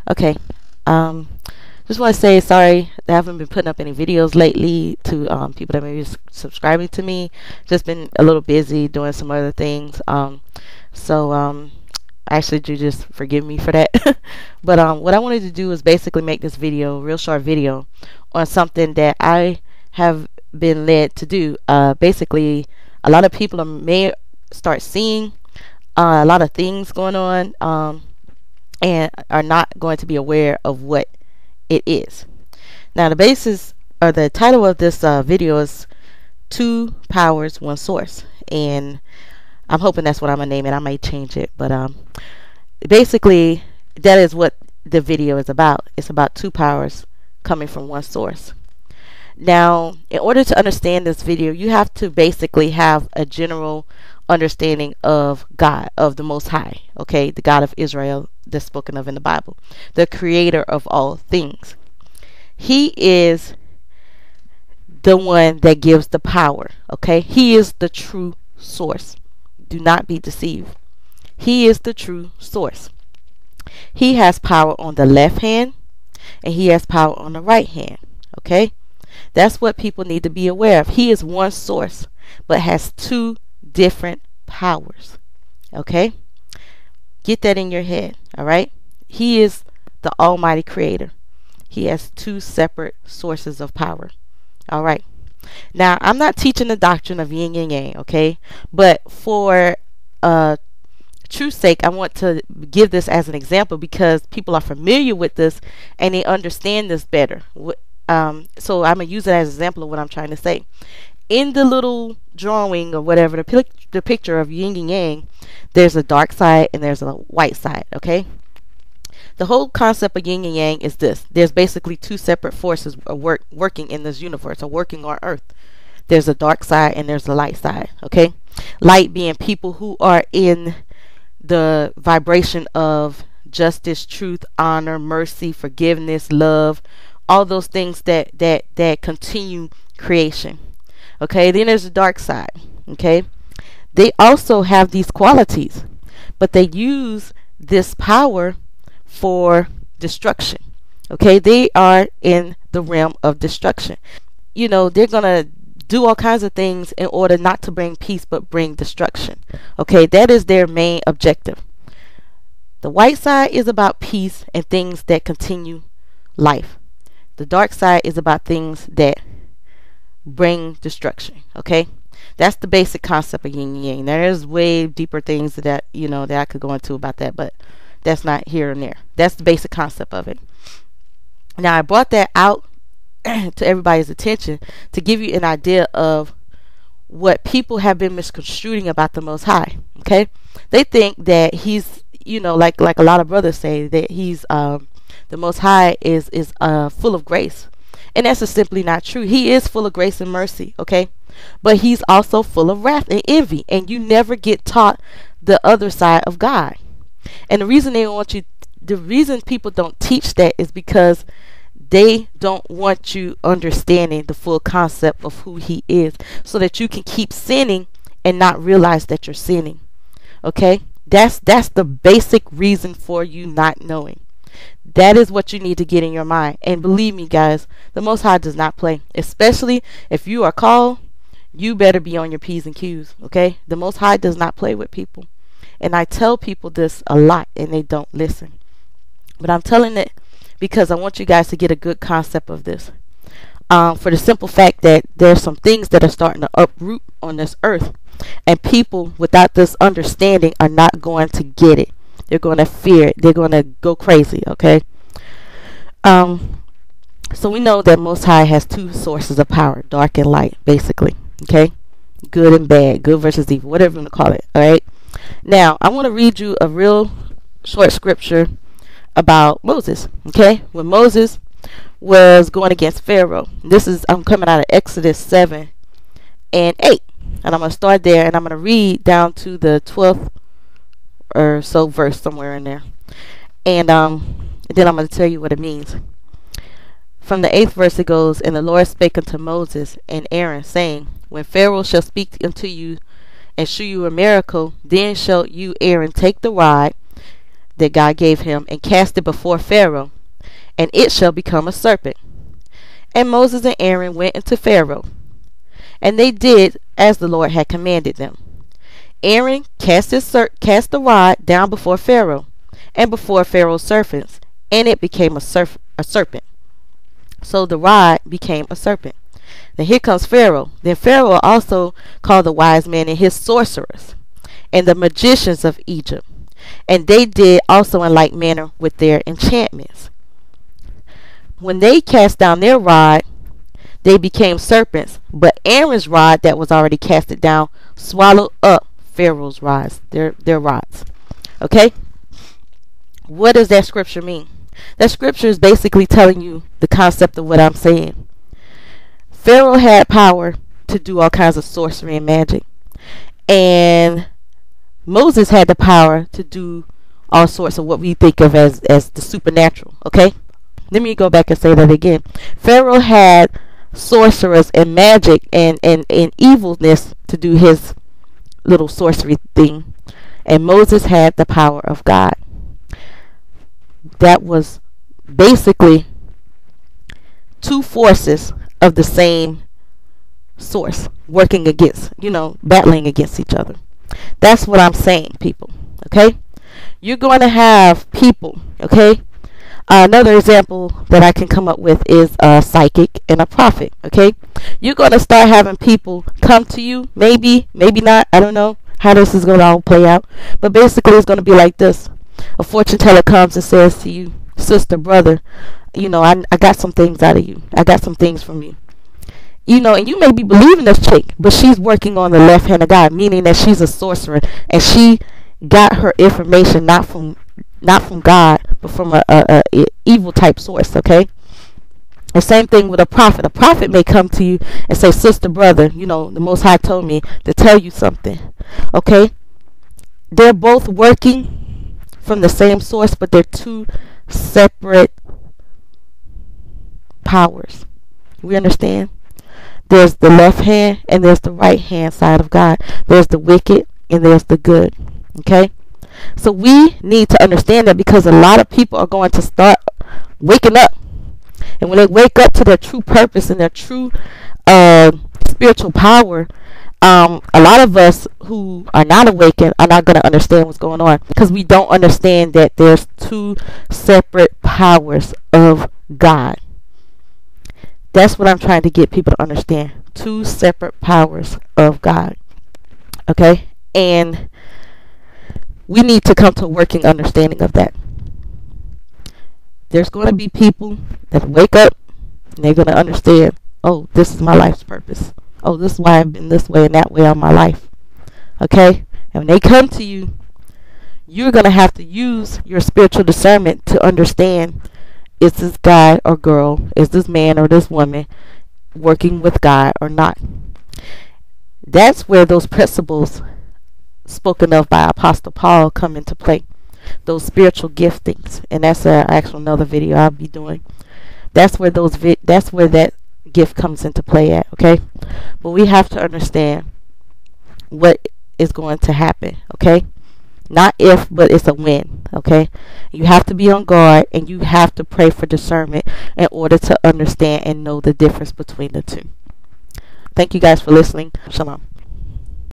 Okay. Um, just want to say sorry that I haven't been putting up any videos lately to people that may be subscribing to me. Just been a little busy doing some other things. So actually do just forgive me for that. But what I wanted to do is basically make this video, real short video, on something that I have been led to do. Basically, a lot of people may start seeing a lot of things going on, and are not going to be aware of what it is. Now, the basis or the title of this video is Two Powers, One Source, and I'm hoping that's what I'm gonna name it. I might change it, but basically that is what the video is about. It's about two powers coming from one source. Now, in order to understand this video, you have to basically have a general understanding of God, of the Most High, okay, the God of Israel that's spoken of in the Bible, the creator of all things. He is the one that gives the power, okay? He is the true source. Do not be deceived. He is the true source. He has power on the left hand and he has power on the right hand, okay? That's what people need to be aware of. He is one source but has two different powers, okay? Get that in your head, all right? He is the Almighty Creator. He has two separate sources of power, all right? Now, I'm not teaching the doctrine of yin and yang, okay? But for truth's sake, I want to give this as an example because people are familiar with this and they understand this better. So I'm going to use it as an example of what I'm trying to say. In the little drawing or whatever, the picture of yin and yang, there's a dark side and there's a white side, okay? The whole concept of yin and yang is this. There's basically two separate forces working in this universe, or working on earth. There's a dark side and there's a light side, okay? Light being people who are in the vibration of justice, truth, honor, mercy, forgiveness, love, all those things that continue creation. Okay, then there's the dark side. Okay, they also have these qualities, but they use this power for destruction. Okay, they are in the realm of destruction. You know, they're gonna do all kinds of things in order not to bring peace but bring destruction. Okay, that is their main objective. The white side is about peace and things that continue life. The dark side is about things that bring destruction. Okay, that's the basic concept of yin and yang. There's way deeper things that that I could go into about that, but that's not here and there. That's the basic concept of it. Now, I brought that out to everybody's attention to give you an idea of what people have been misconstruing about the Most High. Okay, they think that he's, like a lot of brothers say, that he's the Most High is full of grace. And that's just simply not true. He is full of grace and mercy, okay? But he's also full of wrath and envy. And you never get taught the other side of God. And the reason people don't teach that is because they don't want you understanding the full concept of who he is, so that you can keep sinning and not realize that you're sinning. Okay? That's the basic reason for you not knowing. That is what you need to get in your mind. And believe me, guys, the Most High does not play. Especially if you are called, you better be on your P's and Q's, okay? The Most High does not play with people. And I tell people this a lot and they don't listen. But I'm telling it because I want you guys to get a good concept of this. For the simple fact that there's some things that are starting to uproot on this earth. And people without this understanding are not going to get it. They're going to fear it. They're going to go crazy, okay? So we know that Most High has two sources of power, dark and light, basically, okay? Good and bad, good versus evil, whatever you want to call it, all right? Now, I want to read you a real short scripture about Moses, okay? When Moses was going against Pharaoh. I'm coming out of Exodus 7 and 8. And I'm going to start there, and I'm going to read down to the 12th or so verse, somewhere in there. And then I'm going to tell you what it means. From the 8th verse it goes, "And the Lord spake unto Moses and Aaron, saying, When Pharaoh shall speak unto you and shew you a miracle, then shall you, Aaron, take the rod that God gave him, and cast it before Pharaoh, and it shall become a serpent. And Moses and Aaron went into Pharaoh, and they did as the Lord had commanded them. Aaron cast the rod down before Pharaoh, and before Pharaoh's servants, and it became a serpent. So the rod became a serpent. Then here comes Pharaoh. Then Pharaoh also called the wise men and his sorcerers, and the magicians of Egypt, and they did also in like manner with their enchantments. When they cast down their rod, they became serpents, but Aaron's rod that was already casted down swallowed up Pharaoh's rods, their rods. Okay? What does that scripture mean? That scripture is basically telling you the concept of what I'm saying. Pharaoh had power to do all kinds of sorcery and magic, and Moses had the power to do all sorts of what we think of as the supernatural. Okay? Let me go back and say that again. Pharaoh had sorcerers and magic and evilness to do his little sorcery thing, and Moses had the power of God. That was basically two forces of the same source working against, battling against each other. That's what I'm saying, people. Okay? You're going to have people, okay? Another example that I can come up with is a psychic and a prophet. Okay, you're going to start having people come to you, maybe not, I don't know how this is going to all play out, but basically it's going to be like this. A fortune teller comes and says to you, sister, brother, I got some things out of you, I got some things from you, and you may be believing this chick, but she's working on the left hand of God, meaning that she's a sorcerer, and she got her information not from God, but from a evil type source. Okay, the same thing with a prophet. A prophet may come to you and say, sister, brother, the Most High told me to tell you something. Okay, they're both working from the same source, but they're two separate powers. We understand? There's the left hand and there's the right hand side of God. There's the wicked and there's the good. Okay, so we need to understand that, because a lot of people are going to start waking up, and when they wake up to their true purpose and their true spiritual power, a lot of us who are not awakened are not going to understand what's going on, because we don't understand that there's two separate powers of God. That's what I'm trying to get people to understand. Two separate powers of God. Okay? And we need to come to a working understanding of that. There's going to be people that wake up and they're going to understand, oh, this is my life's purpose. Oh, this is why I've been this way and that way all my life. Okay? And when they come to you, you're going to have to use your spiritual discernment to understand, is this guy or girl, is this man or this woman working with God or not? That's where those principles spoken of by Apostle Paul come into play. Those spiritual giftings, and that's actually another video I'll be doing. That's where that gift comes into play at. Okay, but we have to understand what is going to happen. Okay, not if, but it's a when. Okay, you have to be on guard, and you have to pray for discernment in order to understand and know the difference between the two. Thank you guys for listening. Shalom.